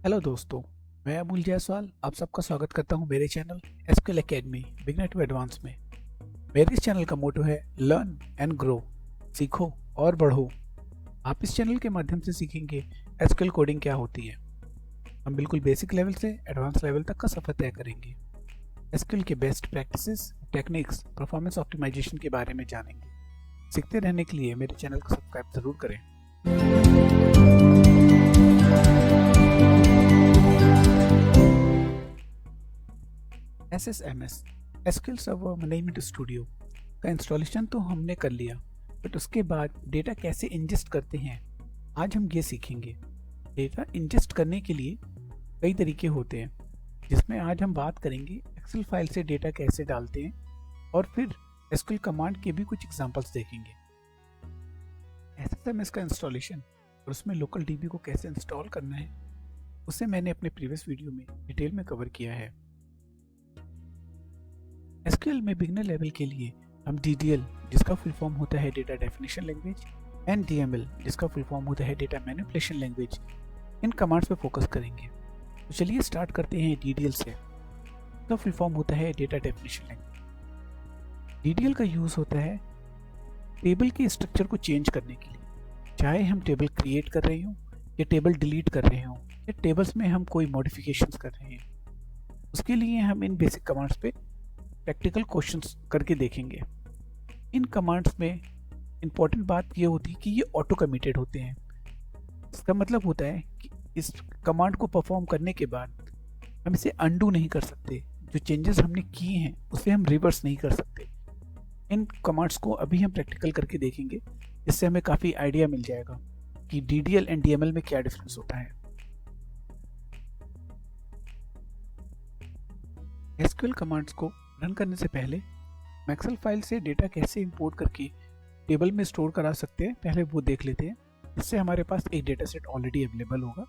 Hello दोस्तों, मैं अमूल जायसवाल आप सबका स्वागत करता हूं मेरे channel SQL academy beginner to advance में। मेरे इस चैनल का मोटो है लर्न एंड ग्रो, सीखो और बढ़ो। आप इस चैनल के माध्यम से सीखेंगे एसक्यूएल कोडिंग क्या होती है। हम बिल्कुल बेसिक लेवल से एडवांस लेवल तक का सफर तय करेंगे। एसक्यूएल के best practices, techniques, performance optimisation के बारे में जानेंगे। सीखते रहने के लिए मेरे चैनल को सब्सक्राइब जरूर करें। SSMS SQL server management studio का इंस्टॉलेशन तो हमने कर लिया, बट उसके बाद डेटा कैसे इंजेस्ट करते हैं आज हम ये सीखेंगे। डेटा इंजेस्ट करने के लिए कई तरीके होते हैं, जिसमें आज हम बात करेंगे एक्सेल फाइल से डेटा कैसे डालते हैं और फिर एसक्यूएल कमांड के भी कुछ एग्जांपल्स देखेंगे। SSMS का इंस्टॉलेशन और उसमें लोकल डीबी को कैसे इंस्टॉल करना है उसे मैंने अपने प्रीवियस वीडियो में डिटेल में कवर किया है। एसक्यूएल में बिगनर लेवल के लिए हम DDL, जिसका फुल फॉर्म होता है data definition language, and DML, जिसका फुल फॉर्म होता है डेटा मैनिपुलेशन लैंग्वेज, इन कमांड्स पे फोकस करेंगे। तो चलिए स्टार्ट करते हैं DDL से। इसका फुल फॉर्म होता है डेटा डेफिनेशन लैंग्वेज। DDL का यूज़ होता है टेबल के स्ट्रक्चर को चेंज करने के लिए, चाहे हम टेबल क्रिएट कर रहे हों या टेबल डिलीट कर रहे हों या टेबल्स में हम कोई मॉडिफिकेशंस कर रहे हैं। उसके लिए हम इन बेसिक कमांड्स पे प्रैक्टिकल क्वेश्चंस करके देखेंगे। इन कमांड्स में इंपॉर्टेंट बात ये होती है कि ये ऑटो कमिटेड होते हैं। इसका मतलब होता है कि इस कमांड को परफॉर्म करने के बाद हम इसे अंडू नहीं कर सकते। जो चेंजेस हमने किए हैं उसे हम रिवर्स नहीं कर सकते। इन कमांड्स को अभी हम प्रैक्टिकल करके देखेंगे, जिससे हमें काफ़ी आइडिया मिल जाएगा कि DDL एंड DML में क्या डिफरेंस होता है। एसक्यूएल कमांड्स को रन करने से पहले हम एक्सेल फाइल से डेटा कैसे इंपोर्ट करके टेबल में स्टोर करा सकते हैं, पहले वो देख लेते हैं। इससे हमारे पास एक डेटा सेट ऑलरेडी अवेलेबल होगा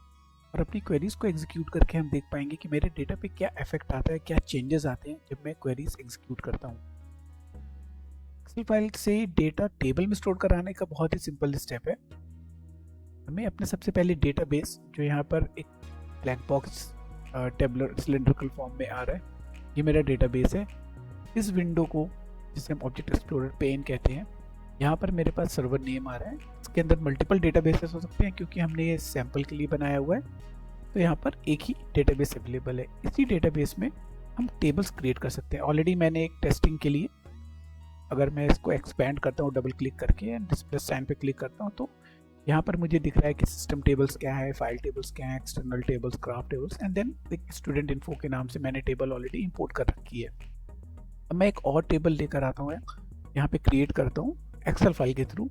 और अपनी क्वेरीज को एग्जीक्यूट करके हम देख पाएंगे कि मेरे डेटा पे क्या इफेक्ट आता है, क्या चेंजेस आते हैं जब मैं क्वेरीज एग्जीक्यूट करता हूँ। एक्सेल फाइल से डेटा टेबल में स्टोर कराने का बहुत ही सिंपल स्टेप है। हमें अपने सबसे पहले डेटाबेस, जो यहाँ पर एक black box tabular cylindrical form में आ रहा है, ये मेरा डेटाबेस है। इस विंडो को, जिसे हम ऑब्जेक्ट एक्सप्लोरर पेन कहते हैं, यहाँ पर मेरे पास सर्वर नेम आ रहा है। इसके अंदर मल्टीपल डेटाबेसेस हो सकते हैं, क्योंकि हमने ये सैंपल के लिए बनाया हुआ है। तो यहाँ पर एक ही डेटाबेस अवेलेबल है। इसी डेटाबेस में हम टेबल्स क्रिएट कर सकते हैं। ऑलरेडी मैंने एक टेस्टिंग के लिए, अगर मैं इसको एक्सपैंड करता हूँ डबल क्लिक करके एंड डिस्प्ले साइन पे क्लिक करता हूँ, तो यहाँ पर मुझे दिख रहा है कि सिस्टम टेबल्स क्या है, फाइल टेबल्स क्या है, external tables, graph tables, and then एक स्टूडेंट इन्फो के नाम से मैंने टेबल ऑलरेडी इंपोर्ट कर रखी है। अब मैं एक और टेबल लेकर आता हूँ, यहाँ पे क्रिएट करता हूँ एक्सेल फाइल के थ्रू।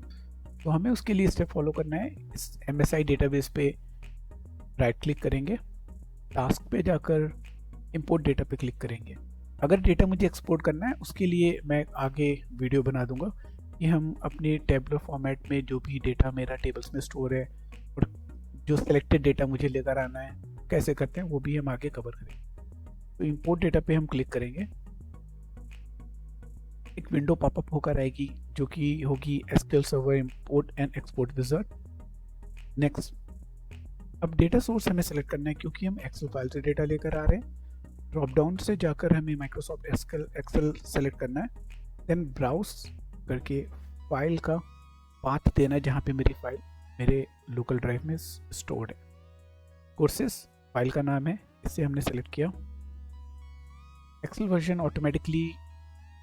तो हमें उसके लिए स्टेप फॉलो करना है। इस MSI डेटाबेस पे राइट क्लिक करेंगे, टास्क पे जाकर इंपोर्ट डेटा पे क्लिक करेंगे। अगर डेटा मुझे एक्सपोर्ट करना है, उसके लिए मैं आगे वीडियो बना दूंगा कि हम अपने टेबलर फॉर्मेट में जो भी डेटा मेरा टेबल्स में स्टोर है और जो सिलेक्टेड डेटा मुझे लेकर आना है कैसे करते हैं, वो भी हम आगे कवर करेंगे। तो इंपोर्ट डेटा पे हम क्लिक करेंगे। एक विंडो पॉपअप होकर आएगी, जो कि होगी SQL server import and export wizard. Next, अब डेटा सोर्स हमें सेलेक्ट करना है, क्योंकि हम एक्सेल फाइल से डेटा लेकर आ रहे हैं। ड्रॉप डाउन से जाकर हमें माइक्रोसॉफ्ट एक्सेल सेलेक्ट करना है, देन ब्राउज करके फाइल का पाथ देना है जहाँ पे मेरी फाइल मेरे लोकल ड्राइव में स्टोर्ड है। कोर्सेस फाइल का नाम है, इसे हमने सेलेक्ट किया। एक्सेल वर्जन ऑटोमेटिकली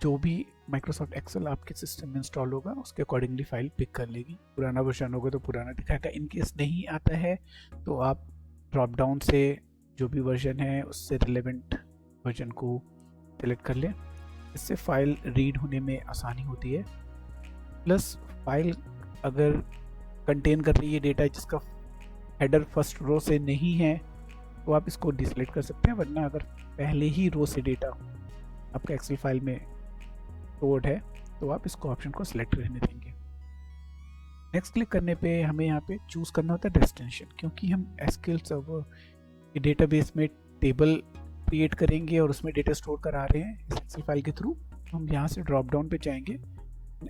जो भी माइक्रोसॉफ्ट एक्सेल आपके सिस्टम में इंस्टॉल होगा उसके अकॉर्डिंगली फाइल पिक कर लेगी। पुराना वर्जन होगा तो पुराना दिखाएगा। इनकेस नहीं आता है तो आप ड्रॉप डाउन से जो भी वर्जन है उससे रिलेवेंट वर्जन को सेलेक्ट कर लें। इससे फाइल रीड होने में आसानी होती है। प्लस फाइल अगर कंटेन कर रही है डेटा जिसका हेडर फर्स्ट रो से नहीं है, तो आप इसको डिसलेक्ट कर सकते हैं। वरना अगर पहले ही रो से डेटा आपका एक्सेल फाइल में स्टोर्ड है, तो आप इसको ऑप्शन को सिलेक्ट रहने देंगे। नेक्स्ट क्लिक करने पे हमें यहाँ पे चूज़ करना होता है डेस्टिनेशन, क्योंकि हम एसक्यूएल सर्वर के डेटाबेस में टेबल क्रिएट करेंगे और उसमें डेटा स्टोर करा रहे हैं इस एक्सेल फाइल के थ्रू। हम यहाँ से ड्रॉप डाउन पे जाएंगे,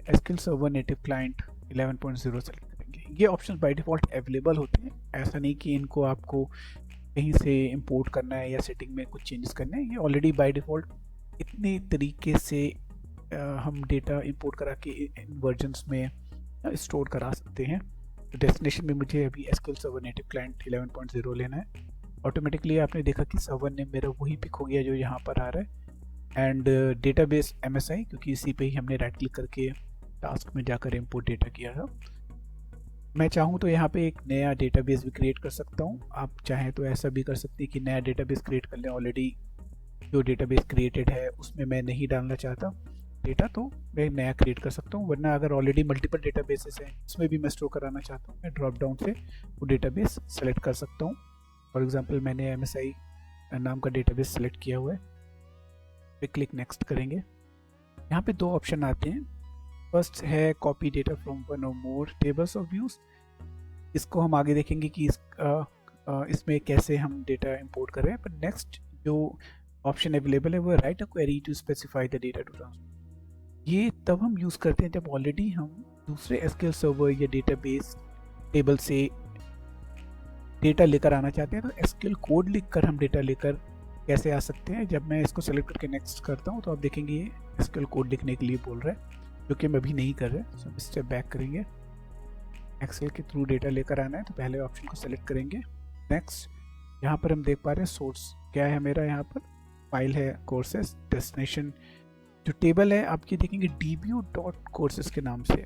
SQL server native client 11.0 select करेंगे। ये ऑप्शन बाय डिफ़ॉल्ट अवेलेबल होते हैं, ऐसा नहीं कि इनको आपको कहीं से इंपोर्ट करना है या सेटिंग में कुछ चेंजेस करने हैं, ये ऑलरेडी बाय डिफ़ॉल्ट इतने तरीके से हम डेटा इंपोर्ट करा के इन वर्जन्स में स्टोर करा सकते हैं। तो डेस्टिनेशन में मुझे अभी एसक्यूएल सर्वर नेटिव क्लाइंट 11.0 लेना है। ऑटोमेटिकली आपने देखा कि सर्वर नेम मेरा वही पिक हो गया जो यहाँ पर आ रहा है, एंड डेटाबेस MSI, क्योंकि इसी पे ही हमने राइट क्लिक करके टास्क में जाकर इंपोर्ट डेटा किया था। मैं चाहूँ तो यहाँ पे एक नया डेटाबेस भी क्रिएट कर सकता हूँ। आप चाहें तो ऐसा भी कर सकते हैं कि नया डेटाबेस क्रिएट कर लें। ऑलरेडी जो डेटाबेस क्रिएटेड है उसमें मैं नहीं डालना चाहता डेटा, तो मैं नया क्रिएट कर सकता हूँ। वरना अगर ऑलरेडी मल्टीपल डेटाबेसेस हैं उसमें भी मैं स्टोर कराना चाहता हूँ, मैं ड्रॉप डाउन से वो डेटाबेस सेलेक्ट कर सकता हूँ। फॉर एग्जांपल मैंने MSI नाम का डेटाबेस सेलेक्ट किया हुआ है, पे क्लिक नेक्स्ट करेंगे। यहाँ पे दो ऑप्शन आते हैं। फर्स्ट है कॉपी डेटा फ्रॉम वन और मोर टेबल्स ऑफ व्यूज। इसको हम आगे देखेंगे कि इसमें कैसे हम डेटा इंपोर्ट कर रहे हैं। पर नेक्स्ट जो ऑप्शन अवेलेबल है वो write a query to specify the data to transfer. ये तब हम यूज़ करते हैं जब ऑलरेडी हम दूसरे एसक्यूएल सर्वर या डेटाबेस टेबल से डेटा लेकर आना चाहते हैं। तो एसक्यूएल कोड लिखकर हम डेटा लेकर कैसे आ सकते हैं। जब मैं इसको सेलेक्ट करके नेक्स्ट करता हूँ तो आप देखेंगे ये एसक्यूएल कोड लिखने के लिए बोल रहा है, जो कि हम अभी नहीं कर रहे। सो स्टेप बैक करेंगे। एक्सेल के थ्रू डेटा लेकर आना है तो पहले ऑप्शन को सेलेक्ट करेंगे। नेक्स्ट, यहाँ पर हम देख पा रहे हैं सोर्स क्या है मेरा, यहाँ पर फाइल है कोर्सेस। डेस्टिनेशन जो टेबल है आपकी देखेंगे dbu.courses के नाम से।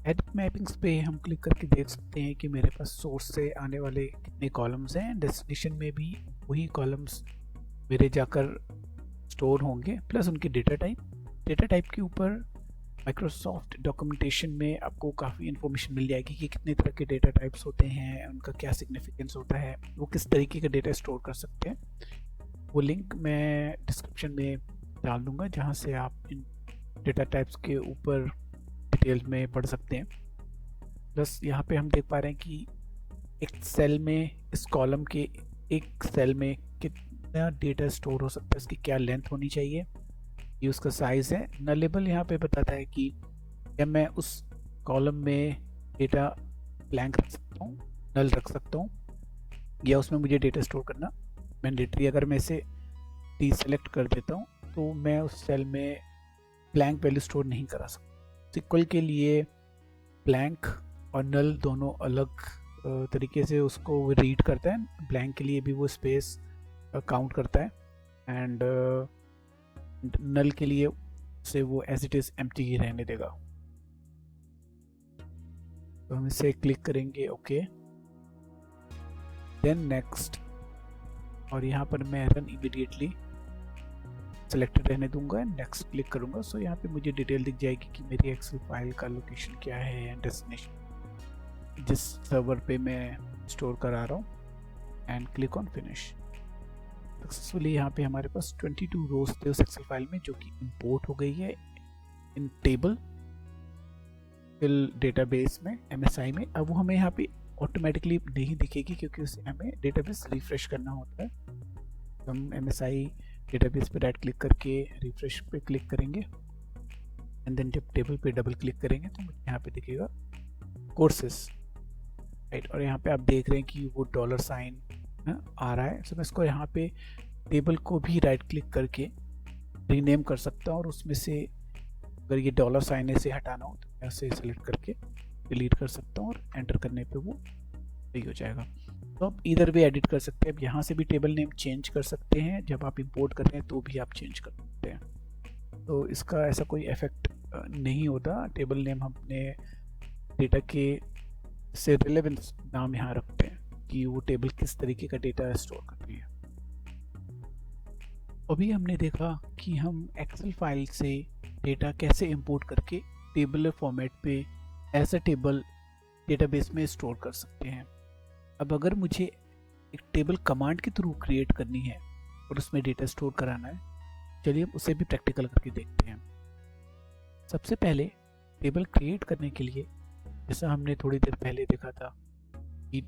एडिट मैपिंग्स पे हम क्लिक करके देख सकते हैं कि मेरे पास सोर्स से आने वाले कितने कॉलम्स हैं। डेस्टिनेशन में भी वही कॉलम्स मेरे जाकर स्टोर होंगे, प्लस उनके डेटा टाइप के ऊपर माइक्रोसॉफ्ट डॉक्यूमेंटेशन में आपको काफ़ी इन्फॉर्मेशन मिल जाएगी कि कितने तरह के डेटा टाइप्स होते हैं, उनका क्या सिग्निफिकेंस होता है, वो किस तरीके का डेटा स्टोर कर सकते हैं। वो लिंक मैं डिस्क्रिप्शन में डाल दूंगा जहाँ से आप इन डेटा टाइप्स के ऊपर डिटेल में पढ़ सकते हैं। प्लस यहाँ पे हम देख पा रहे हैं कि एक सेल में, इस कॉलम के एक सेल में कितना डेटा स्टोर हो सकता है, इसकी क्या लेंथ होनी चाहिए, ये उसका साइज़ है। नलेबल यहाँ पे बताता है कि क्या मैं उस कॉलम में डेटा ब्लैंक रख सकता हूँ, नल रख सकता हूँ, या उसमें मुझे डेटा स्टोर करना मैंडेटरी। अगर मैं इसे डीसेलेक्ट कर देता हूँ तो मैं उस सेल में ब्लैंक वैल्यू स्टोर नहीं करा सकता। सिक्वल के लिए ब्लैंक और नल दोनों अलग तरीके से उसको रीड करता है। ब्लैंक के लिए भी वो स्पेस काउंट करता है, एंड नल के लिए से वो एज इट इज़ एम्प्टी ही रहने देगा। तो हम इसे क्लिक करेंगे ओके, देन नेक्स्ट, और यहाँ पर मैं रन इमीडिएटली सेलेक्टेड रहने दूंगा, नेक्स्ट क्लिक करूंगा। सो यहाँ पे मुझे डिटेल दिख जाएगी कि मेरी एक्सेल फाइल का लोकेशन क्या है एंड डेस्टिनेशन जिस सर्वर पे मैं स्टोर करा रहा हूँ, and click on finish. Successfully यहाँ पे हमारे पास 22 रोज थे उस एक्सेल फाइल में, जो कि इंपोर्ट हो गई है इन टेबल फिल डेटाबेस में MSI में। अब वो हमें यहाँ पे ऑटोमेटिकली नहीं दिखेगी क्योंकि उसे हमें डेटाबेस रिफ्रेश करना होता है। तो हम MSI डेटाबेस पे राइट क्लिक करके रिफ्रेश पे क्लिक करेंगे, एंड देन जब टेबल पे डबल क्लिक करेंगे तो मुझे यहाँ पे दिखेगा कोर्सेस, राइट। और यहाँ पे आप देख रहे हैं कि वो $साइन आ रहा है। तो मैं इसको यहाँ पे टेबल को भी राइट क्लिक करके रीनेम कर सकता हूँ, और उसमें से अगर ये $साइन से हटाना हो तो ऐसे सेलेक्ट करके डिलीट कर सकता हूँ, और एंटर करने पे वो सही हो जाएगा। तो आप इधर भी एडिट कर सकते हैं। अब यहाँ से भी टेबल नेम चेंज कर सकते हैं, जब आप इंपोर्ट कर रहे हैं तो भी आप चेंज कर सकते हैं। तो इसका ऐसा कोई इफेक्ट नहीं होता। टेबल नेम हम अपने डेटा के से रिलेवेंस नाम यहाँ रखते हैं कि वो टेबल किस तरीके का डेटा स्टोर कर रही है। अभी हमने देखा कि हम एक्सेल फाइल से डेटा कैसे इंपोर्ट करके टेबल फॉर्मेट पे एज अ टेबल डेटाबेस में स्टोर कर सकते हैं। अब अगर मुझे एक टेबल कमांड के थ्रू क्रिएट करनी है और उसमें डेटा स्टोर कराना है, चलिए उसे भी प्रैक्टिकल करके देखते हैं। सबसे पहले टेबल क्रिएट करने के लिए, जैसा हमने थोड़ी देर पहले देखा था कि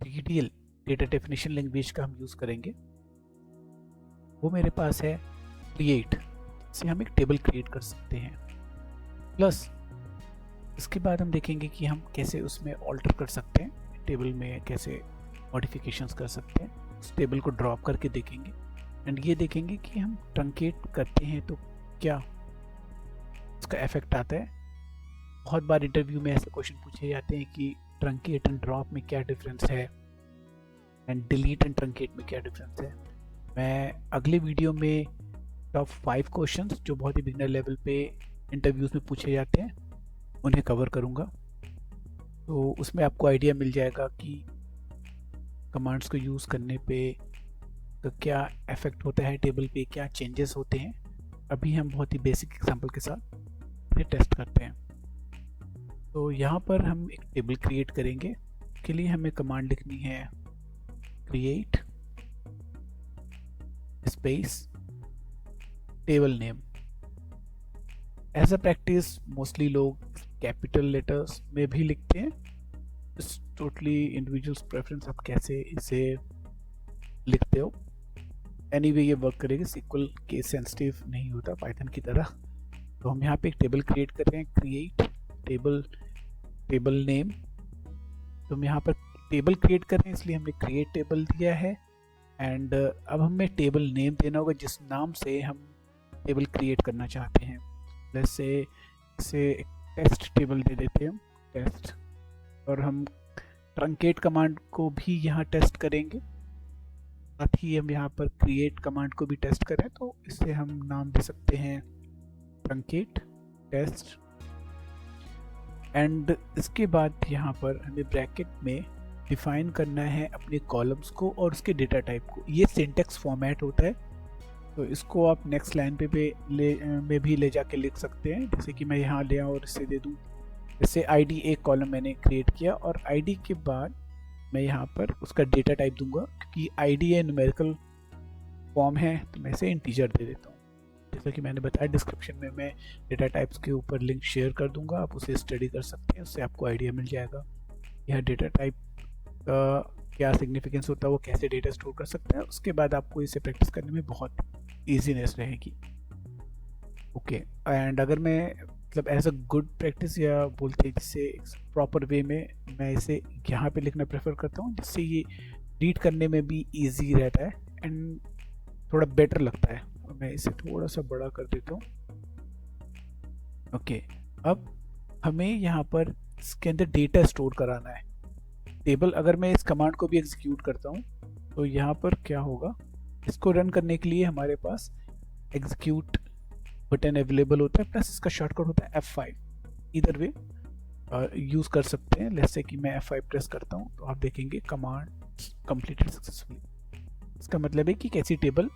DDL डेटा डेफिनेशन लैंग्वेज का हम यूज़ करेंगे, वो मेरे पास है क्रिएट, से हम एक टेबल क्रिएट कर सकते हैं। प्लस इसके बाद हम देखेंगे कि हम कैसे उसमें ऑल्टर कर सकते हैं, टेबल में कैसे मॉडिफिकेशंस कर सकते हैं। उस टेबल को ड्रॉप करके देखेंगे एंड ये देखेंगे कि हम ट्रंकेट करते हैं तो क्या उसका इफेक्ट आता है। बहुत बार इंटरव्यू में ऐसे क्वेश्चन पूछे जाते हैं कि ट्रंकेट एंड ड्रॉप में क्या डिफरेंस है एंड डिलीट एंड ट्रंकेट में क्या डिफरेंस है। मैं अगले वीडियो में टॉप 5 क्वेश्चंस जो बहुत ही बिगिनर लेवल पे इंटरव्यूज़ में पूछे जाते हैं उन्हें कवर करूँगा, तो उसमें आपको आइडिया मिल जाएगा कि कमांड्स को यूज़ करने पे तो क्या इफेक्ट होता है टेबल पे, क्या चेंजेस होते हैं। अभी हम बहुत ही बेसिक एग्जांपल के साथ इसे टेस्ट करते हैं। तो यहाँ पर हम एक टेबल क्रिएट करेंगे। इसके लिए हमें कमांड लिखनी है create space table name. As a practice mostly लोग कैपिटल लेटर्स में भी लिखते हैं, इट्स टोटली इंडिविजुअल्स प्रेफरेंस, आप कैसे इसे लिखते हो। एनीवे ये वर्क करेगा, सिक्वल केस सेंसिटिव नहीं होता पाइथन की तरह। तो हम यहाँ पे एक टेबल क्रिएट कर रहे हैं, क्रिएट टेबल नेम। तो हम यहाँ पर टेबल क्रिएट कर रहे हैं इसलिए हमने क्रिएट टेबल दिया है एंड अब हमें टेबल नेम देना होगा जिस नाम से हम टेबल क्रिएट करना चाहते हैं। जैसे इसे टेस्ट टेबल दे देते हैं हम, टेस्ट, और हम ट्रंकेट कमांड को भी यहाँ टेस्ट करेंगे, साथ ही हम यहाँ पर क्रिएट कमांड को भी टेस्ट करें तो इसे हम नाम दे सकते हैं ट्रंकेट टेस्ट। एंड इसके बाद यहाँ पर हमें ब्रैकेट में डिफाइन करना है अपने कॉलम्स को और उसके डेटा टाइप को। ये सिंटेक्स फॉर्मेट होता है, तो इसको आप नेक्स्ट लाइन पे में भी ले जाके लिख सकते हैं। जैसे कि मैं यहाँ ले आऊँ और इसे दे दूँ, जैसे आईडी एक कॉलम मैंने क्रिएट किया और आईडी के बाद मैं यहाँ पर उसका डेटा टाइप दूंगा, क्योंकि आईडी है न्यूमेरिकल फॉर्म है तो मैं इसे इंटीजर दे देता हूँ। जैसा कि मैंने बताया डिस्क्रिप्शन में मैं डेटा टाइप्स के ऊपर लिंक शेयर कर दूंगा, आप उसे स्टडी कर सकते हैं, उससे आपको आइडिया मिल जाएगा यह डेटा टाइप का क्या सिग्निफिकेंस होता है, वो कैसे डेटा स्टोर कर सकते हैं। उसके बाद आपको इसे प्रैक्टिस करने में बहुत ईजीनेस रहेगी। ओके, एंड अगर मैं मतलब एज अ गुड प्रैक्टिस या बोलते हैं जिससे प्रॉपर वे में मैं इसे यहाँ पे लिखना प्रेफर करता हूँ, जिससे ये रीड करने में भी इजी रहता है एंड थोड़ा बेटर लगता है। मैं इसे थोड़ा सा बड़ा कर देता हूँ। ओके, अब हमें यहाँ पर इसके अंदर डेटा स्टोर कराना है टेबल। अगर मैं इस कमांड को भी एग्जीक्यूट करता हूँ तो यहाँ पर क्या होगा, इसको रन करने के लिए हमारे पास एग्जीक्यूट बटन अवेलेबल होता है, प्लस इसका शॉर्टकट होता है F5। इधर वे यूज़ कर सकते हैं। जैसे कि मैं F5 प्रेस करता हूँ तो आप देखेंगे कमांड कंप्लीटेड सक्सेसफुली। इसका मतलब है कि कैसी टेबल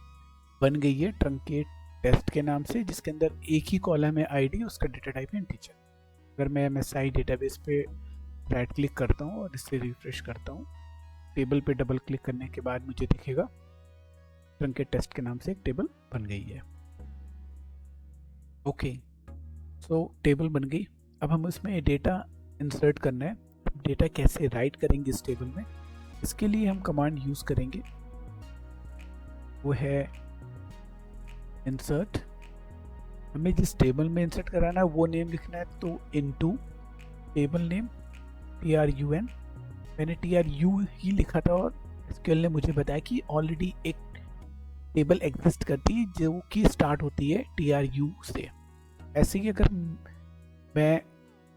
बन गई है ट्रंकेट टेस्ट के नाम से, जिसके अंदर एक ही कॉलम है आईडी, उसका डेटा टाइप है इंटीजर। अगर मैं MSI डेटाबेस पे राइट क्लिक करता हूँ और इससे रिफ्रेश करता हूँ, टेबल पे डबल क्लिक करने के बाद मुझे दिखेगा ट्रंकेट टेस्ट के नाम से एक टेबल बन गई है। ओके, सो टेबल बन गई। अब हम इसमें डेटा इंसर्ट करना है। डेटा कैसे राइट करेंगे इस टेबल में, इसके लिए हम कमांड यूज़ करेंगे, वो है इंसर्ट। हमें जिस टेबल में इंसर्ट कराना है वो नेम लिखना है, तो इनटू टेबल नेम TRUN। मैंने TRU ही लिखा था और SQL ने मुझे बताया कि ऑलरेडी एक टेबल एग्जिस्ट करती है जो कि स्टार्ट होती है TRU से। ऐसे ही अगर मैं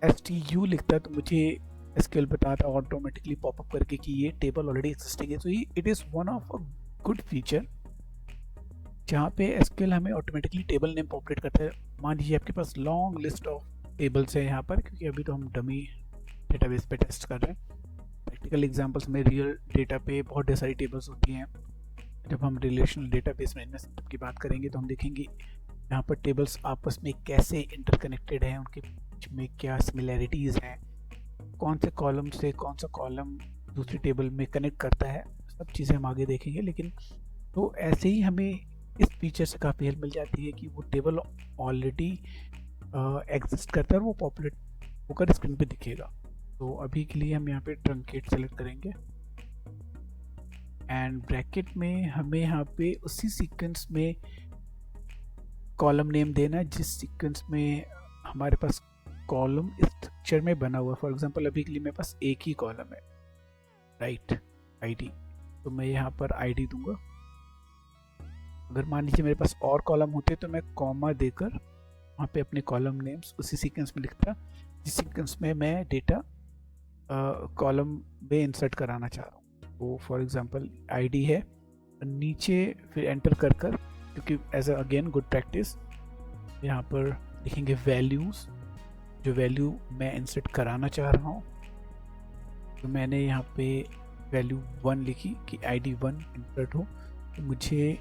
STU लिखता तो मुझे SQL बताता ऑटोमेटिकली पॉपअप करके कि ये टेबल ऑलरेडी एग्जिस्टिंग है। तो it is one of a good feature जहाँ पे SQL हमें ऑटोमेटिकली टेबल नेम पॉपुलेट करता है। मान लीजिए आपके पास लॉन्ग लिस्ट ऑफ टेबल्स है यहाँ पर, क्योंकि अभी तो हम डमी डेटाबेस पे टेस्ट कर रहे हैं। प्रैक्टिकल एग्जांपल्स में रियल डेटा पे बहुत ढेर सारी टेबल्स होती हैं। जब हम रिलेशनल डेटाबेस मैनेजमेंट सिस्टम की बात करेंगे तो हम देखेंगे यहाँ पर टेबल्स आपस में कैसे इंटरकनेक्टेड हैं, उनके बीच में क्या सिमिलैरिटीज़ हैं, कौन से कॉलम से कौन सा कॉलम दूसरी टेबल में कनेक्ट करता है, सब चीज़ें हम आगे देखेंगे। लेकिन तो ऐसे ही हमें इस फीचर से काफ़ी हेल्प मिल जाती है कि वो टेबल ऑलरेडी एग्जिस्ट करता है और वो पॉपुलेट होकर स्क्रीन पे दिखेगा। तो अभी के लिए हम यहाँ पे ट्रंकेट सेलेक्ट करेंगे एंड ब्रैकेट में हमें यहाँ पे उसी सीक्वेंस में कॉलम नेम देना जिस सीक्वेंस में हमारे पास कॉलम स्ट्रक्चर में बना हुआ। फॉर एग्जांपल अभी के लिए मेरे पास एक ही कॉलम है, राइट। आईडी, तो मैं यहाँ पर आईडी दूंगा। अगर मान लीजिए मेरे पास और कॉलम होते तो मैं कॉमा देकर वहाँ पे अपने कॉलम नेम्स उसी सीक्वेंस में लिखता जिस सीक्वेंस में मैं डेटा कॉलम में इंसर्ट कराना चाह रहा हूँ। तो फॉर एग्जांपल आईडी है, नीचे फिर एंटर कर क्योंकि एज अगेन गुड प्रैक्टिस यहाँ पर लिखेंगे वैल्यूज़, जो वैल्यू मैं इंसर्ट कराना चाह रहा हूँ। तो मैंने यहाँ पे वैल्यू 1 लिखी कि ID 1 इंसर्ट हो। तो मुझे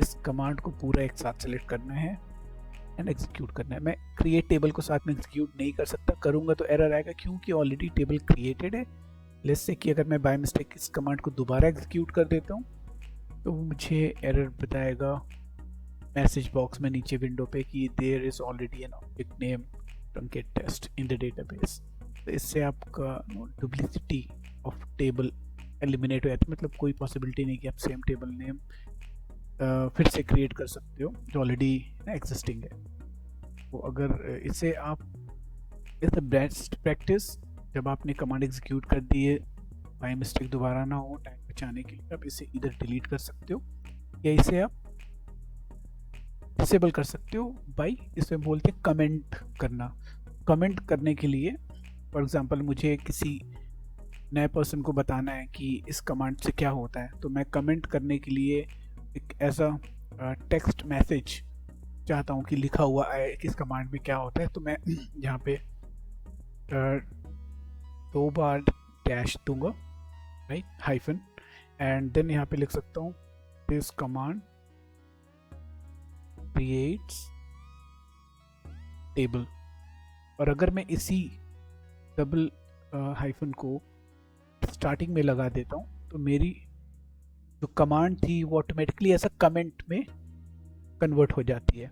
इस कमांड को पूरा एक साथ सेलेक्ट करना है एंड एग्जीक्यूट करना है। मैं क्रिएट टेबल को साथ में एग्जीक्यूट नहीं कर सकता, करूँगा तो एरर आएगा क्योंकि ऑलरेडी टेबल क्रिएटेड है। लेट्स से कि अगर मैं बाय मिस्टेक इस कमांड को दोबारा एग्जीक्यूट कर देता हूँ तो मुझे एरर बताएगा मैसेज बॉक्स में नीचे विंडो पे कि there is already an object name truncate test in the database. तो इससे आपका डुप्लिसिटी ऑफ टेबल एलिमिनेट हो जाती है, मतलब कोई पॉसिबिलिटी नहीं कि आप सेम टेबल नेम फिर से क्रिएट कर सकते हो जो ऑलरेडी एग्जिस्टिंग है। तो अगर इसे आप इस द बेस्ट प्रैक्टिस, जब आपने कमांड एग्जीक्यूट कर दी है बाय मिस्टेक दोबारा ना हो टाइम बचाने के लिए, आप इसे इधर डिलीट कर सकते हो या इसे आप डिसेबल कर सकते हो बाय, इसमें बोलते हैं कमेंट करना। कमेंट करने के लिए फॉर एग्जांपल मुझे किसी नए पर्सन को बताना है कि इस कमांड से क्या होता है, तो मैं कमेंट करने के लिए एक ऐसा टेक्स्ट मैसेज चाहता हूँ कि लिखा हुआ है कि इस कमांड में क्या होता है। तो मैं यहाँ पे 2 बार डैश दूंगा, राइट, हाइफन, एंड देन यहाँ पे लिख सकता हूँ दिस कमांड क्रिएट्स टेबल। और अगर मैं इसी डबल हाइफन को स्टार्टिंग में लगा देता हूँ तो मेरी जो कमांड थी वो ऑटोमेटिकली ऐसा कमेंट में कन्वर्ट हो जाती है।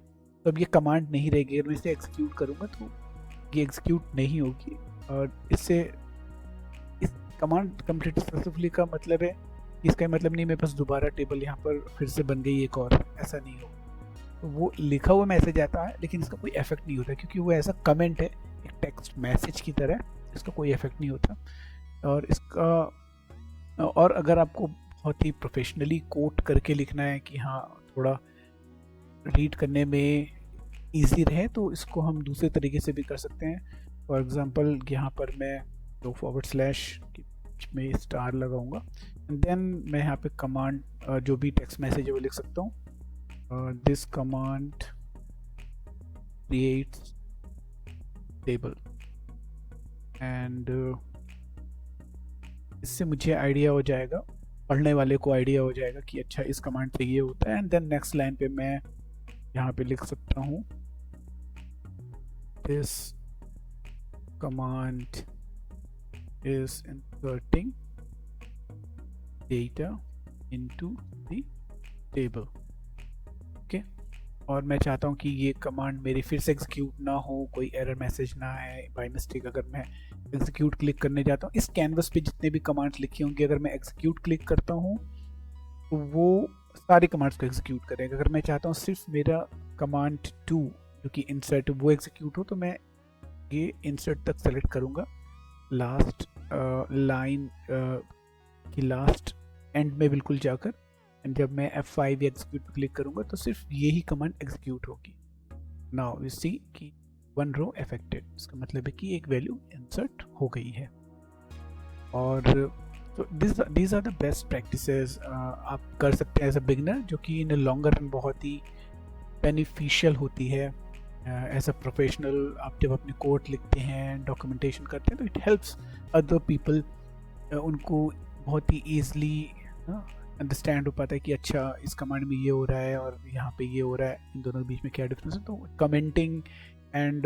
तो अब ये कमांड नहीं रहेगी, अगर मैं इसे एग्जीक्यूट करूँगा तो ये एग्जीक्यूट नहीं होगी। और इससे इस कमांड कंप्लीट सक्सेसफुली का मतलब है, इसका मतलब नहीं मेरे पास दोबारा टेबल यहाँ पर फिर से बन गई एक और, ऐसा नहीं हो। तो वो लिखा हुआ मैसेज आता है लेकिन इसका कोई इफेक्ट नहीं होता क्योंकि वो ऐसा कमेंट है एक टेक्स्ट मैसेज की तरह, इसका कोई इफेक्ट नहीं होता। और इसका और अगर आपको बहुत ही प्रोफेशनली कोट करके लिखना है कि हाँ थोड़ा रीड करने में इजी रहे, तो इसको हम दूसरे तरीके से भी कर सकते हैं। फॉर एग्जांपल यहाँ पर मैं 2// के बीच में स्टार लगाऊंगा एंड देन मैं यहाँ पे कमांड जो भी टेक्स्ट मैसेज है वो लिख सकता हूँ, this command creates table. And इससे मुझे आइडिया हो जाएगा, पढ़ने वाले को आइडिया हो जाएगा कि अच्छा इस कमांड से ये होता है। एंड देन नेक्स्ट लाइन पे मैं यहाँ पे लिख सकता हूँ this command is inserting data into the table. Okay, और मैं चाहता हूँ कि ये कमांड मेरी फिर से एग्जीक्यूट ना हो, कोई एरर मैसेज ना आए बाय मिस्टेक अगर मैं एग्जीक्यूट क्लिक करने जाता हूँ। इस कैनवस पे जितने भी कमांड्स लिखी होंगी अगर मैं एग्जीक्यूट क्लिक करता हूँ तो वो सारे कमांड्स को एग्जीक्यूट करेगा। अगर मैं चाहता हूँ सिर्फ मेरा कमांड 2 जो कि इंसर्ट वो एग्जीक्यूट हो तो मैं ये इंसर्ट तक सेलेक्ट करूँगा, लास्ट लाइन की लास्ट एंड में बिल्कुल जाकर, एंड जब मैं F5 एग्जीक्यूट क्लिक करूँगा तो सिर्फ यही कमांड एग्जीक्यूट होगी। नाउ यू सी कि 1 रो अफेक्टेड, इसका मतलब है कि एक वैल्यू इंसर्ट हो गई है। और तो these are the best practices आप कर सकते हैं एज अ बिगनर, जो कि इन लॉन्गर रन बहुत ही बेनिफिशियल होती है। एज अ प्रोफेशनल आप जब अपने कोड लिखते हैं, डॉक्यूमेंटेशन करते हैं तो इट हेल्प्स अदर पीपल, उनको बहुत ही ईजली अंडरस्टैंड हो पाता है कि अच्छा इस कमांड में ये हो रहा है और यहाँ पे ये हो रहा है, इन दोनों के बीच में क्या डिफरेंस है। तो कमेंटिंग एंड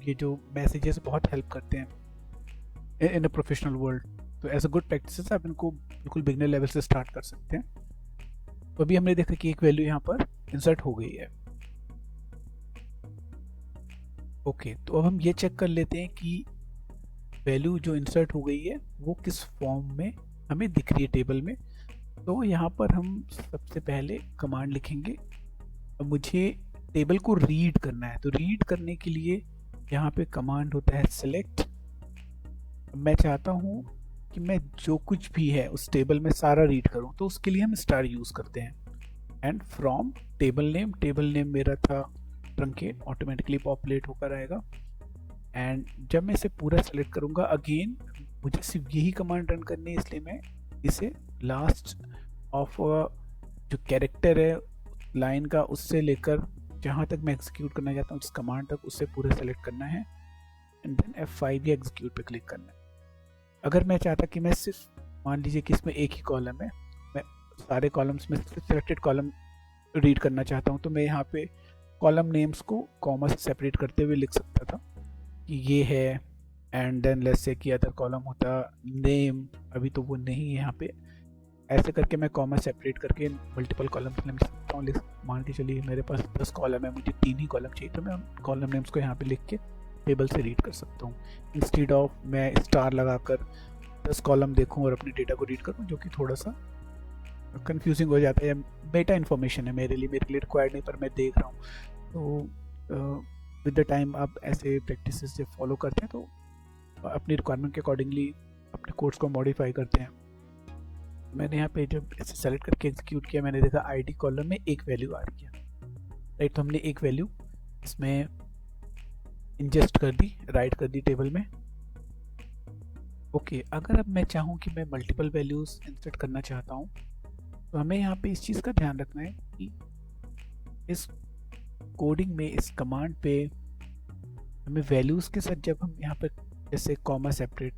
ये जो मैसेजेस बहुत हेल्प करते हैं इन अ प्रोफेशनल वर्ल्ड। तो एज अ गुड प्रैक्टिस आप इनको बिल्कुल बिगनर लेवल से स्टार्ट कर सकते हैं। तो अभी हमने देखा कि एक वैल्यू यहाँ पर इंसर्ट हो गई है। ओके, तो अब हम ये चेक कर लेते हैं कि वैल्यू जो इंसर्ट हो गई है वो किस फॉर्म में हमें दिख रही है टेबल में। तो यहाँ पर हम सबसे पहले कमांड लिखेंगे। अब मुझे टेबल को रीड करना है, तो रीड करने के लिए यहाँ पे कमांड होता है सेलेक्ट। मैं चाहता हूँ कि मैं जो कुछ भी है उस टेबल में सारा रीड करूं, तो उसके लिए हम स्टार यूज़ करते हैं। एंड फ्रॉम टेबल नेम मेरा था ट्रंकेट, ऑटोमेटिकली पॉपुलेट होकर आएगा। एंड जब मैं इसे पूरा सेलेक्ट करूंगा, अगेन मुझे सिर्फ यही कमांड रन करनी है, इसलिए मैं इसे लास्ट ऑफ जो कैरेक्टर है लाइन का, उससे लेकर जहाँ तक मैं एग्जीक्यूट करना चाहता हूँ जिस कमांड तक, उससे पूरा सेलेक्ट करना है। एंड देन F5 या एग्जीक्यूट पे क्लिक करना है। अगर मैं चाहता कि मैं सिर्फ, मान लीजिए कि इसमें एक ही कॉलम है, मैं सारे कॉलम्स में सिलेक्टेड कॉलम रीड करना चाहता हूँ, तो मैं यहाँ पे कॉलम नेम्स को कॉमा से सेपरेट करते हुए लिख सकता था कि ये है, एंड देन लेट्स से कि अदर कॉलम होता नेम, अभी तो वो नहीं है यहाँ पे। ऐसे करके मैं कॉमा सेपरेट करके मल्टीपल कॉलम लिख सकता हूँ। मान के चलिए मेरे पास 10 कॉलम है, मुझे 3 ही कॉलम चाहिए, तो मैं कॉलम नेम्स को यहाँ पे लिख के टेबल से रीड कर सकता हूँ, इंस्टेड ऑफ मैं स्टार लगाकर 10 कॉलम देखूँ और अपने डेटा को रीड करूँ, जो कि थोड़ा सा कंफ्यूजिंग हो जाता है, या मेटा इन्फॉर्मेशन है मेरे लिए रिक्वायर्ड नहीं, पर मैं देख रहा हूँ। तो विद द टाइम आप ऐसे प्रैक्टिसेस जब फॉलो करते हैं तो अपनी रिक्वायरमेंट के अकॉर्डिंगली अपने कोड्स को मॉडिफाई करते हैं। मैंने यहाँ पे जब इसे सेलेक्ट करके एग्जीक्यूट किया, मैंने देखा आईडी कॉलम में एक वैल्यू आ रही है, राइट। तो हमने एक वैल्यू इसमें इंजेस्ट कर दी, राइट कर दी टेबल में। ओके, अगर अब मैं चाहूँ कि मैं मल्टीपल वैल्यूज इंसर्ट करना चाहता हूँ, तो हमें यहाँ पे इस चीज़ का ध्यान रखना है कि इस कोडिंग में, इस कमांड पे हमें वैल्यूज़ के साथ, जब हम यहाँ पे जैसे कॉमा सेपरेट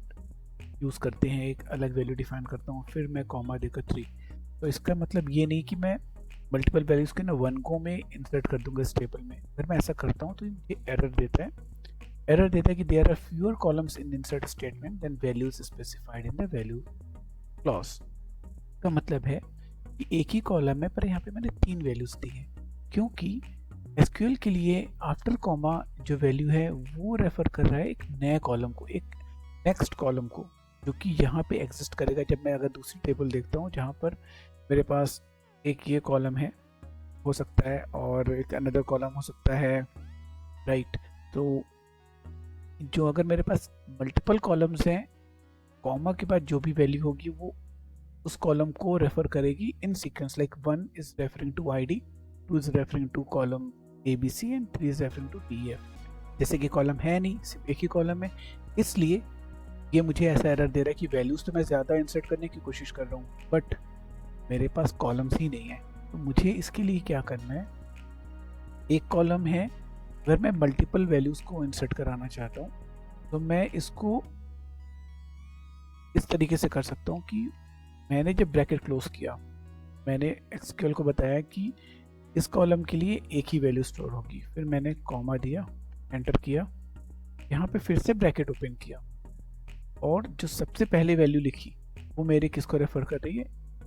यूज़ करते हैं, एक अलग वैल्यू डिफाइन करता हूँ, फिर मैं कॉमा देकर 3, तो इसका मतलब ये नहीं कि मैं मल्टीपल वैल्यूज़ के ना वन गो में इंसर्ट कर दूंगा इस टेबल में। अगर मैं ऐसा करता हूँ तो ये एरर देता है कि there are fewer columns in insert statement then values specified in the value clause. का मतलब है कि एक ही कॉलम है, पर यहाँ पे मैंने 3 वैल्यूज दी है, क्योंकि एसक्यूएल के लिए आफ्टर कॉमा जो वैल्यू है वो रेफर कर रहा है एक नए कॉलम को, एक नेक्स्ट कॉलम को, जो कि यहाँ पे एग्जिस्ट करेगा। जब मैं अगर दूसरी टेबल देखता हूँ जहाँ पर मेरे पास एक ये कॉलम है, हो सकता है, और एक अनदर कॉलम हो सकता है, राइट। तो जो अगर मेरे पास मल्टीपल कॉलम्स हैं, कॉमा के बाद जो भी वैल्यू होगी वो उस कॉलम को रेफर करेगी in sequence, like 1 is referring to ID, 2 is referring to column ABC and 3 is referring to DF। जैसे कि कॉलम है नहीं, सिर्फ एक ही कॉलम है, इसलिए ये मुझे ऐसा एरर दे रहा है कि वैल्यूज तो मैं ज़्यादा इंसर्ट करने की कोशिश कर रहा हूँ, बट मेरे पास कॉलम्स ही नहीं है। तो मुझे इसके लिए क्या करना है, एक कॉलम है, अगर मैं मल्टीपल वैल्यूज़ को इंसर्ट कराना चाहता हूँ तो मैं इसको इस तरीके से कर सकता हूँ कि मैंने जब ब्रैकेट क्लोज किया, मैंने एसक्यूएल को बताया कि इस कॉलम के लिए एक ही वैल्यू स्टोर होगी, फिर मैंने कॉमा दिया, एंटर किया, यहाँ पे फिर से ब्रैकेट ओपन किया, और जो सबसे पहले वैल्यू लिखी वो मेरे किसको रेफर कर रही है,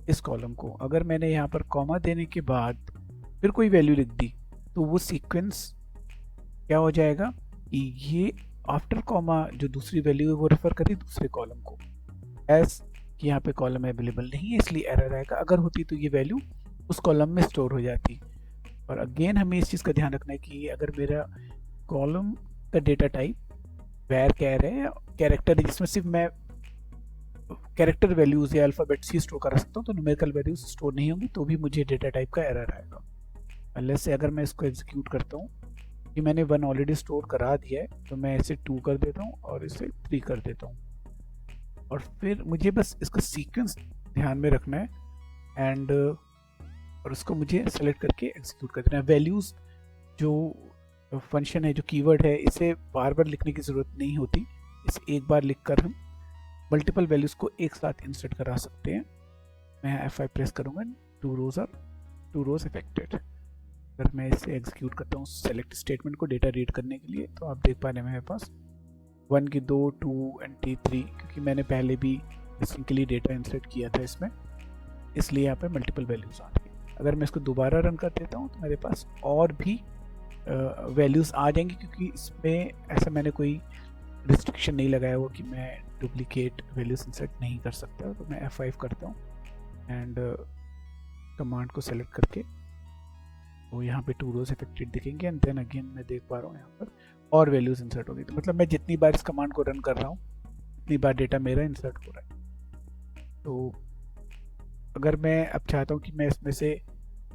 इस कॉलम को। अगर मैंने यहाँ पर कॉमा देने के बाद फिर कोई वैल्यू लिख दी, तो वो सीक्वेंस क्या हो जाएगा कि ये आफ्टर कॉमा जो दूसरी वैल्यू है वो रेफर करी दूसरे कॉलम को, एज कि यहाँ पे कॉलम अवेलेबल नहीं है, इसलिए एरर आएगा। अगर होती तो ये वैल्यू उस कॉलम में स्टोर हो जाती। और अगेन हमें इस चीज़ का ध्यान रखना है कि अगर मेरा कॉलम का डेटा टाइप वैर कैर है या कैरेक्टर है, जिसमें सिर्फ मैं कैरेक्टर वैल्यूज़ या अल्फ़ाबेट्स ही स्टोर कर सकता हूँ, तो न्यूमेरिकल वैल्यूज स्टोर नहीं होंगी, तो भी मुझे डेटा टाइप का एरर आएगा। अनलेस से अगर मैं इसको एग्जीक्यूट करता हूँ कि मैंने 1 ऑलरेडी स्टोर करा दिया है, तो मैं इसे 2 कर देता हूँ और इसे 3 कर देता हूँ, और फिर मुझे बस इसका सीक्वेंस ध्यान में रखना है एंड और उसको मुझे सेलेक्ट करके एग्जीक्यूट कर देना है। वैल्यूज़ जो फंक्शन है, जो कीवर्ड है, इसे बार बार लिखने की ज़रूरत नहीं होती, इसे एक बार लिखकर हम मल्टीपल वैल्यूज़ को एक साथ इंसर्ट करा सकते हैं। मैं F5 प्रेस करूँगा, 2 रोज अफेक्टेड। अगर मैं इसे एग्जीक्यूट करता हूँ सेलेक्ट स्टेटमेंट को डेटा रीड करने के लिए, तो आप देख पा रहे हैं मेरे पास 1 की 2, 2 एंड 3, क्योंकि मैंने पहले भी इसके लिए डेटा इंसर्ट किया था इसमें, इसलिए यहाँ पे मल्टीपल वैल्यूज़ आ रही है। अगर मैं इसको दोबारा रन कर देता हूँ तो मेरे पास और भी वैल्यूज़ आ जाएंगी, क्योंकि इसमें ऐसा मैंने कोई रिस्ट्रिक्शन नहीं लगाया हुआ कि मैं डुप्लीकेट वैल्यूज इंसर्ट नहीं कर सकता। तो मैं F5 करता हूँ एंड कमांड को सेलेक्ट करके वो यहाँ पे 2 रोज अफेक्टेड दिखेंगे, एंड देन अगेन मैं देख पा रहा हूँ यहाँ पर और वैल्यूज इंसर्ट होगी। तो मतलब मैं जितनी बार इस कमांड को रन कर रहा हूँ उतनी बार डेटा मेरा इंसर्ट हो रहा है। तो अगर मैं अब चाहता हूँ कि मैं इसमें से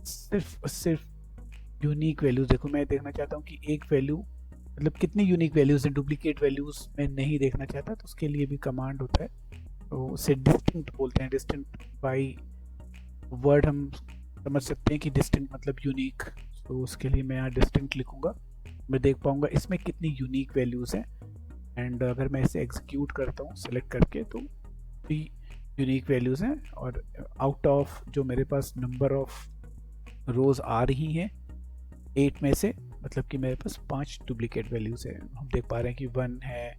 सिर्फ यूनिक वैल्यूज़ देखूँ, मैं देखना चाहता हूँ कि एक वैल्यू मतलब कितनी यूनिक वैल्यूज़ हैं, डुप्लीकेट वैल्यूज़ मैं नहीं देखना चाहता, तो उसके लिए भी कमांड होता है, तो उसे डिस्टिंक्ट बोलते हैं। डिस्टिंक्ट बाई वर्ड हम समझ सकते हैं कि डिस्टिंक्ट मतलब यूनिक, तो उसके लिए मैं यहाँ डिस्टिंक्ट लिखूँगा, मैं देख पाऊँगा इसमें कितनी यूनिक वैल्यूज़ हैं। एंड अगर मैं इसे एग्जीक्यूट करता हूँ सेलेक्ट करके, तो यूनिक वैल्यूज़ हैं, और आउट ऑफ जो मेरे पास नंबर ऑफ रोज़ आ रही हैं 8 में से, मतलब कि मेरे पास 5 डुप्लीकेट वैल्यूज़ हैं। हम देख पा रहे हैं कि 1 है,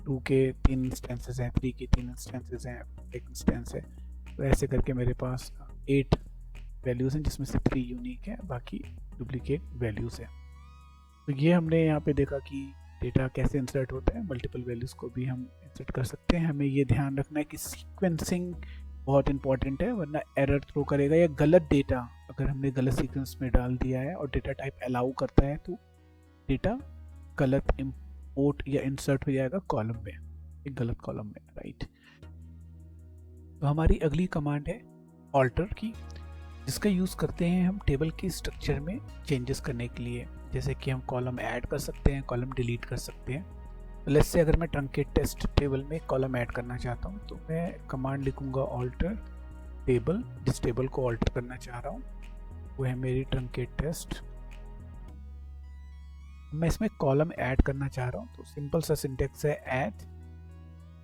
2 के 3 इंस्टेंसेस हैं, 3 के 3 इंस्टेंसेस हैं, 1 इंस्टेंस है, तो ऐसे करके मेरे पास 8 वैल्यूज़ हैं जिसमें से 3 यूनिक है, बाकी डुप्लीकेट वैल्यूज़ हैं। तो ये हमने यहाँ पे देखा कि डेटा कैसे इंसर्ट होता है, मल्टीपल वैल्यूज़ को भी हम इंसर्ट कर सकते हैं। हमें ये ध्यान रखना है कि सीक्वेंसिंग बहुत इंपॉर्टेंट है, वरना एरर थ्रो करेगा, या गलत डेटा अगर हमने गलत सीक्वेंस में डाल दिया है और डेटा टाइप अलाउ करता है तो डेटा गलत इंपोर्ट या इंसर्ट हो जाएगा कॉलम में, एक गलत कॉलम में, राइट। तो हमारी अगली कमांड है ऑल्टर की, जिसका यूज़ करते हैं हम टेबल के स्ट्रक्चर में चेंजेस करने के लिए, जैसे कि हम कॉलम ऐड कर सकते हैं, कॉलम डिलीट कर सकते हैं। तो लेट्स से अगर मैं ट्रंकेट टेस्ट टेबल में कॉलम ऐड करना चाहता हूँ, तो मैं कमांड लिखूँगा ऑल्टर टेबल, जिस टेबल को ऑल्टर करना चाह रहा हूँ वो है मेरी ट्रंकेट टेस्ट। मैं इसमें कॉलम ऐड करना चाह रहा हूँ, तो सिंपल सा सिंटेक्स है ऐड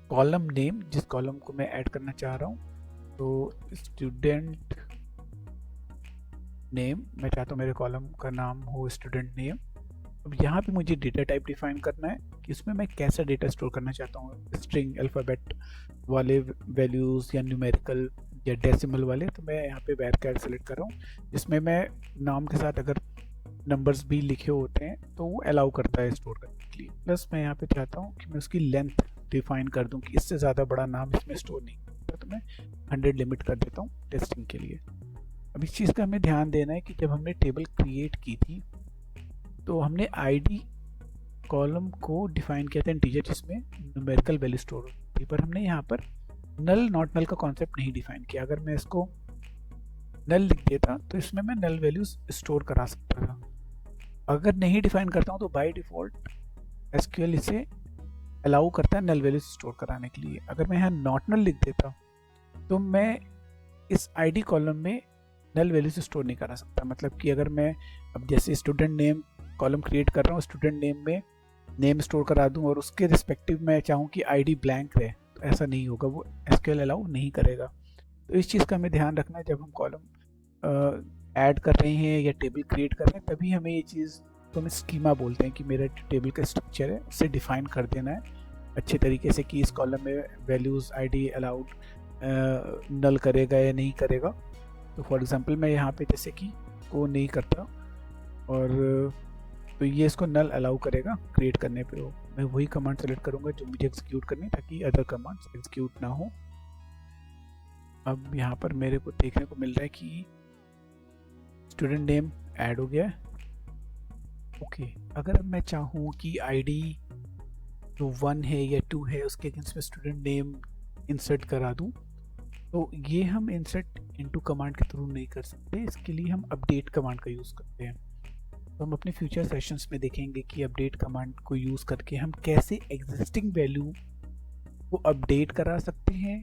कॉलम नेम, जिस कॉलम को मैं ऐड करना चाह रहा हूँ, तो स्टूडेंट नेम, मैं चाहता हूँ मेरे कॉलम का नाम हो स्टूडेंट नेम। अब यहाँ पे मुझे डेटा टाइप डिफाइन करना है कि उसमें मैं कैसा डेटा स्टोर करना चाहता हूँ, स्ट्रिंग, अल्फ़ाबेट वाले वैल्यूज़ या न्यूमेरिकल या डेसिमल वाले। तो मैं यहाँ पे वैरचर सेलेक्ट कर रहा हूँ, जिसमें मैं नाम के साथ अगर नंबर्स भी लिखे होते हैं तो वो अलाउ करता है स्टोर करने के लिए। प्लस मैं यहाँ पे चाहता हूँ कि मैं उसकी लेंथ डिफाइन कर दूँ कि इससे ज़्यादा बड़ा नाम इसमें स्टोर नहीं करता, तो मैं 100 लिमिट कर देता हूँ टेस्टिंग के लिए। अब इस चीज़ का हमें ध्यान देना है कि जब हमने टेबल क्रिएट की थी तो हमने आईडी कॉलम को डिफाइन किया था इंटीजर, जिसमें न्यूमेरिकल वैल्यू स्टोर होती थी, पर हमने यहाँ पर नल नॉट नल का कॉन्सेप्ट नहीं डिफाइन किया। अगर मैं इसको नल लिख देता तो इसमें मैं नल वैल्यूज स्टोर करा सकता था। अगर नहीं डिफाइन करता हूँ तो बाय डिफ़ॉल्ट एसक्यूएल इसे अलाउ करता है नल वैल्यूज स्टोर कराने के लिए। अगर मैं यहाँ नॉट नल लिख देता तो मैं इस आईडी कॉलम में नल वैल्यूज स्टोर नहीं करा सकता। मतलब कि अगर मैं अब जैसे स्टूडेंट नेम कॉलम क्रिएट कर रहा हूँ, स्टूडेंट नेम में नेम स्टोर करा दूँ और उसके रिस्पेक्टिव मैं चाहूँ कि आईडी ब्लैंक रहे, तो ऐसा नहीं होगा, वो एसक्यूएल अलाउ नहीं करेगा। तो इस चीज़ का हमें ध्यान रखना है जब हम कॉलम ऐड कर रहे हैं या टेबल क्रिएट कर रहे हैं, तभी हमें ये चीज़ तो हम स्कीमा बोलते हैं कि मेरा टेबल का स्ट्रक्चर है उसे डिफाइन कर देना है अच्छे तरीके से कि इस कॉलम में वैल्यूज़ आईडी अलाउड नल करेगा या नहीं करेगा। तो फॉर एग्जांपल मैं यहाँ पे जैसे कि को नहीं करता और तो ये इसको नल अलाउ करेगा क्रिएट करने पे, हो मैं वही कमांड सेलेक्ट करूँगा जो मुझे एग्जीक्यूट करनी है ताकि अदर कमांड्स एग्जीक्यूट ना हो। अब यहाँ पर मेरे को देखने को मिल रहा है कि स्टूडेंट नेम ऐड हो गया है। ओके, अगर मैं चाहूँ कि आईडी जो 1 है या 2 है उसके अगेंस्ट में स्टूडेंट नेम इंसर्ट करा दूँ, तो ये हम इंसर्ट इनटू कमांड के थ्रू नहीं कर सकते, इसके लिए हम अपडेट कमांड का यूज़ करते हैं। तो हम अपने फ्यूचर सेशंस में देखेंगे कि अपडेट कमांड को यूज़ करके हम कैसे एग्जिस्टिंग वैल्यू को अपडेट करा सकते हैं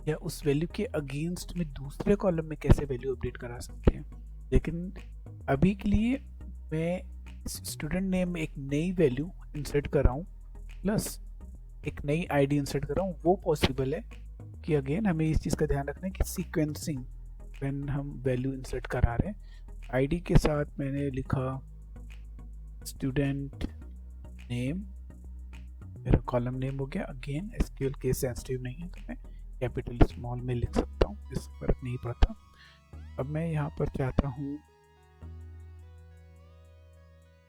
या उस वैल्यू के अगेंस्ट में दूसरे कॉलम में कैसे वैल्यू अपडेट करा सकते हैं। लेकिन अभी के लिए मैं स्टूडेंट नेम में एक नई वैल्यू इंसर्ट कराऊँ प्लस एक नई आईडी इंसर्ट कराऊँ, वो पॉसिबल है कि अगेन हमें इस चीज़ का ध्यान रखना है कि सीक्वेंसिंग व्हेन हम वैल्यू इंसर्ट करा रहे हैं। आईडी के साथ मैंने लिखा स्टूडेंट नेम, मेरा कॉलम नेम हो गया। अगेन एसक्यूएल केस सेंसिटिव नहीं है तो मैं कैपिटल स्मॉल में लिख सकता हूँ, इससे फर्क नहीं पड़ता। अब मैं यहाँ पर चाहता हूँ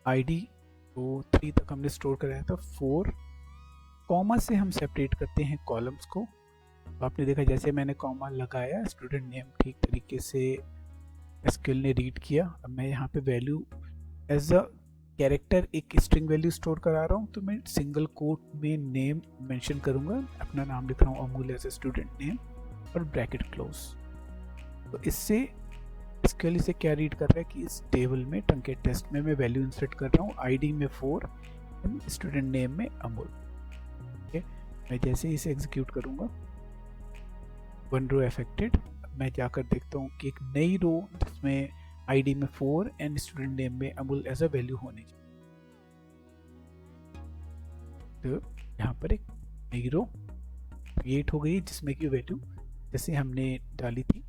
आईडी को 3 तक हमने स्टोर कराया था, 4 कॉमा से हम सेपरेट करते हैं कॉलम्स को। तो आपने देखा जैसे मैंने कॉमा लगाया स्टूडेंट नेम ठीक तरीके से एसक्यूएल ने रीड किया। अब मैं यहाँ पे वैल्यू एज अ कैरेक्टर एक स्ट्रिंग वैल्यू स्टोर करा रहा हूँ, तो मैं सिंगल कोट में नेम मेंशन करूँगा, अपना नाम लिख रहा हूँ Amul as a student name. और ब्रैकेट क्लोज। तो इससे SQL इसे क्या रीड कर रहा है कि इस टेबल में ट्रंकेट टेस्ट में मैं वैल्यू इंसर्ट कर रहा हूँ, आईडी में 4 एंड स्टूडेंट नेम में अमोल। ठीक है, मैं जैसे ही इसे एग्जीक्यूट करूँगा, 1 रो अफेक्टेड। मैं जाकर देखता हूँ कि एक नई रो जिसमें आईडी में 4 एंड स्टूडेंट नेम में अमूल एज अ वैल्यू होनी चाहिए। तो यहाँ पर एक नई रो क्रिएट हो गई जिसमें कि वैल्यू जैसे हमने डाली थी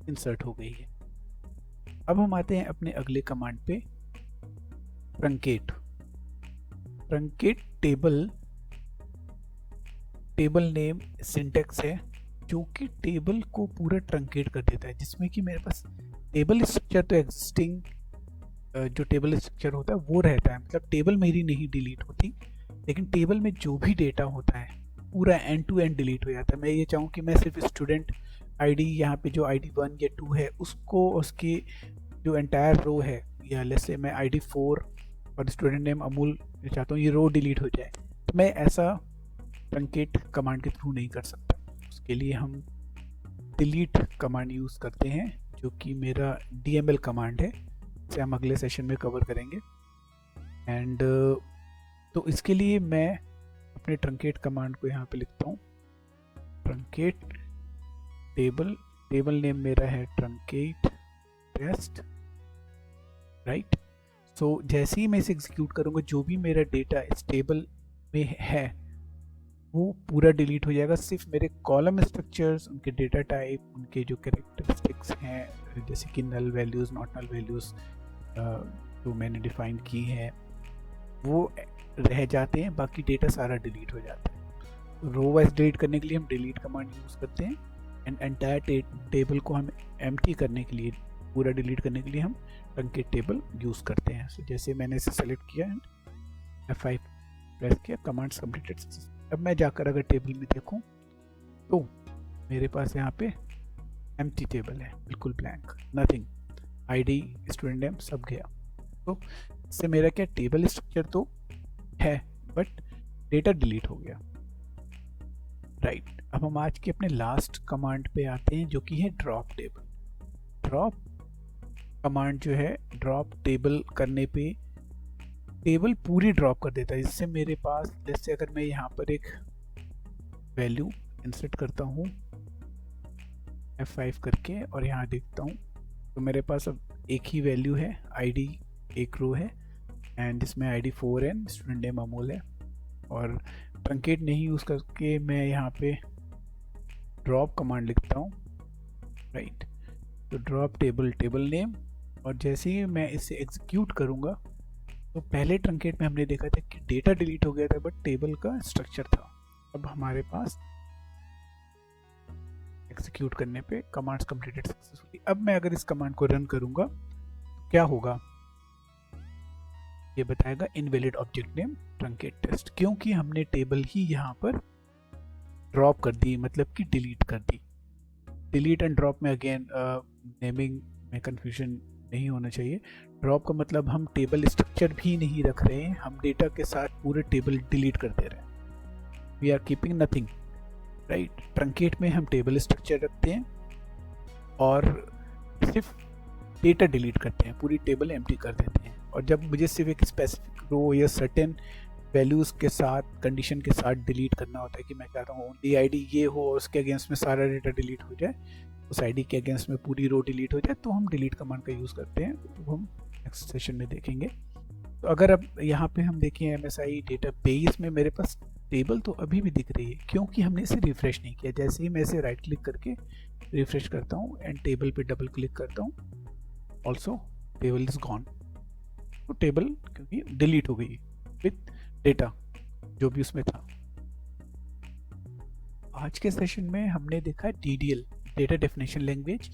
इंसर्ट हो गई है। अब हम आते हैं अपने अगले कमांड पे, truncate. Truncate table name syntax है जो कि टेबल को पूरा ट्रंकेट कर देता है, जिसमें कि मेरे पास टेबल स्ट्रक्चर तो एग्जिस्टिंग जो टेबल स्ट्रक्चर होता है वो रहता है, मतलब टेबल मेरी नहीं डिलीट होती, लेकिन टेबल में जो भी डेटा होता है पूरा एंड टू एंड डिलीट हो जाता है। मैं ये चाहूँ कि मैं सिर्फ स्टूडेंट आईडी यहाँ पे जो आईडी 1 या 2 है उसको, उसकी जो एंटायर रो है, या लेट्स से मैं आईडी 4 और स्टूडेंट नेम अमूल चाहता हूँ ये रो डिलीट हो जाए, तो मैं ऐसा ट्रंकेट कमांड के थ्रू नहीं कर सकता। उसके लिए हम डिलीट कमांड यूज़ करते हैं जो कि मेरा DML कमांड है, इसे हम अगले सेशन में कवर करेंगे। एंड तो इसके लिए मैं अपने ट्रंकेट कमांड को यहाँ पे लिखता हूँ, ट्रंकेट टेबल नेम मेरा है ट्रंकेट टेस्ट, राइट। सो जैसे ही मैं इसे एग्जीक्यूट करूँगा जो भी मेरा डेटा इस टेबल में है वो पूरा डिलीट हो जाएगा। सिर्फ मेरे कॉलम स्ट्रक्चर्स, उनके डेटा टाइप, उनके जो कैरेक्टरिस्टिक्स हैं जैसे कि null values, not null values जो मैंने डिफाइन की है वो रह जाते हैं, बाकी डेटा सारा डिलीट हो जाता है। रो वाइज डिलीट करने के लिए हम डिलीट कमांड यूज़ करते हैं एंड एंटायर टेबल को हम एम्प्टी करने के लिए, पूरा डिलीट करने के लिए हम ट्रंकेट टेबल यूज़ करते हैं। सो जैसे मैंने इसे सेलेक्ट किया एंड F5 प्रेस किया, कमांड्स कंप्लीटेड। अब मैं जाकर अगर टेबल में देखूं तो मेरे पास यहाँ पे एम्प्टी टेबल है, बिल्कुल blank, nothing, ID student name सब गया। तो इससे मेरा क्या टेबल स्ट्रक्चर तो है बट डेटा डिलीट हो गया, राइट। अब हम आज के अपने लास्ट कमांड पे आते हैं जो कि है ड्रॉप टेबल। ड्रॉप कमांड जो है, ड्रॉप टेबल करने पे टेबल पूरी ड्रॉप कर देता है। इससे मेरे पास जैसे अगर मैं यहाँ पर एक वैल्यू इंसर्ट करता हूँ F5 करके और यहाँ देखता हूँ तो मेरे पास अब एक ही वैल्यू है, आईडी एक रो है एंड जिसमें आईडी 4 है, स्टूडेंट नेम अमोल है। और ट्रंकेट नहीं यूज़ करके मैं यहाँ पे ड्रॉप कमांड लिखता हूँ, राइट। तो ड्रॉप टेबल नेम, और जैसे ही मैं इसे एग्जीक्यूट करूँगा तो पहले ट्रंकेट में हमने देखा था कि डेटा डिलीट हो गया था बट टेबल का स्ट्रक्चर था। अब हमारे पास एग्जीक्यूट करने पे कमांड्स कंप्लीटेड सक्सेसफुली। अब मैं अगर इस कमांड को रन करूंगा तो क्या होगा, ये बताएगा invalid object name truncate test, क्योंकि हमने टेबल ही यहाँ पर ड्रॉप कर दी, मतलब कि डिलीट कर दी। डिलीट एंड ड्रॉप में अगेन नेमिंग में कंफ्यूजन नहीं होना चाहिए। ड्रॉप का मतलब हम टेबल स्ट्रक्चर भी नहीं रख रहे हैं, हम डेटा के साथ पूरे टेबल डिलीट कर दे रहे हैं। We are keeping nothing, right. Truncate में हम टेबल स्ट्रक्चर रखते हैं और सिर्फ डेटा डिलीट करते हैं, पूरी टेबल एम्प्टी कर देते हैं। और जब मुझे सिर्फ एक स्पेसिफिक रो या सर्टेन वैल्यूज़ के साथ, कंडीशन के साथ डिलीट करना होता है कि मैं चाहता हूँ ओनली आईडी ये हो और उसके अगेंस्ट में सारा डेटा डिलीट हो जाए, उस आईडी के अगेंस्ट में पूरी रो डिलीट हो जाए, तो हम डिलीट कमांड का यूज़ करते हैं। वो हम नेक्स्ट सेशन में देखेंगे। तो अगर अब यहाँ पे हम देखें MSI डेटाबेस में मेरे पास टेबल तो अभी भी दिख रही है क्योंकि हमने इसे रिफ्रेश नहीं किया। जैसे ही मैं इसे राइट क्लिक करके रिफ्रेश करता हूँ एंड टेबल पे डबल क्लिक करता हूँ, ऑल्सो टेबल इज गॉन। तो टेबल क्योंकि डिलीट हो गई विथ डेटा जो भी उसमें था। आज के सेशन में हमने देखा DDL, डेटा डेफिनेशन लैंग्वेज,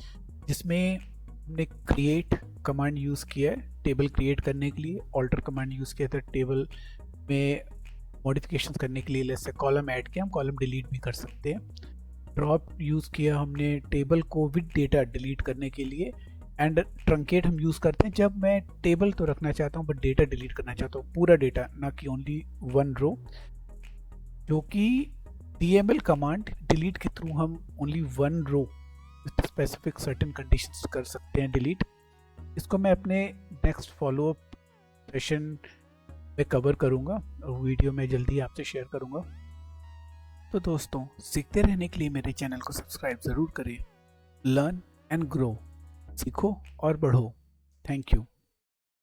जिसमें हमने क्रिएट कमांड यूज़ किया है टेबल क्रिएट करने के लिए, ऑल्टर कमांड यूज़ किया था टेबल में मॉडिफिकेशंस करने के लिए, जैसे कॉलम ऐड किया, हम कॉलम डिलीट भी कर सकते हैं। ड्रॉप यूज़ किया हमने टेबल को विद डेटा डिलीट करने के लिए, एंड ट्रंकेट हम यूज़ करते हैं जब मैं टेबल तो रखना चाहता हूँ बट डेटा डिलीट करना चाहता हूँ, पूरा डेटा, ना कि ओनली वन रो, जो कि DML कमांड डिलीट के थ्रू हम only one row with specific certain conditions कर सकते हैं डिलीट। इसको मैं अपने नेक्स्ट फॉलोअप सेशन में कवर करूँगा और वीडियो में जल्दी आपसे शेयर करूँगा। तो दोस्तों, सीखते रहने के लिए मेरे चैनल को सब्सक्राइब ज़रूर करें। लर्न एंड ग्रो, सीखो और बढ़ो। Thank you.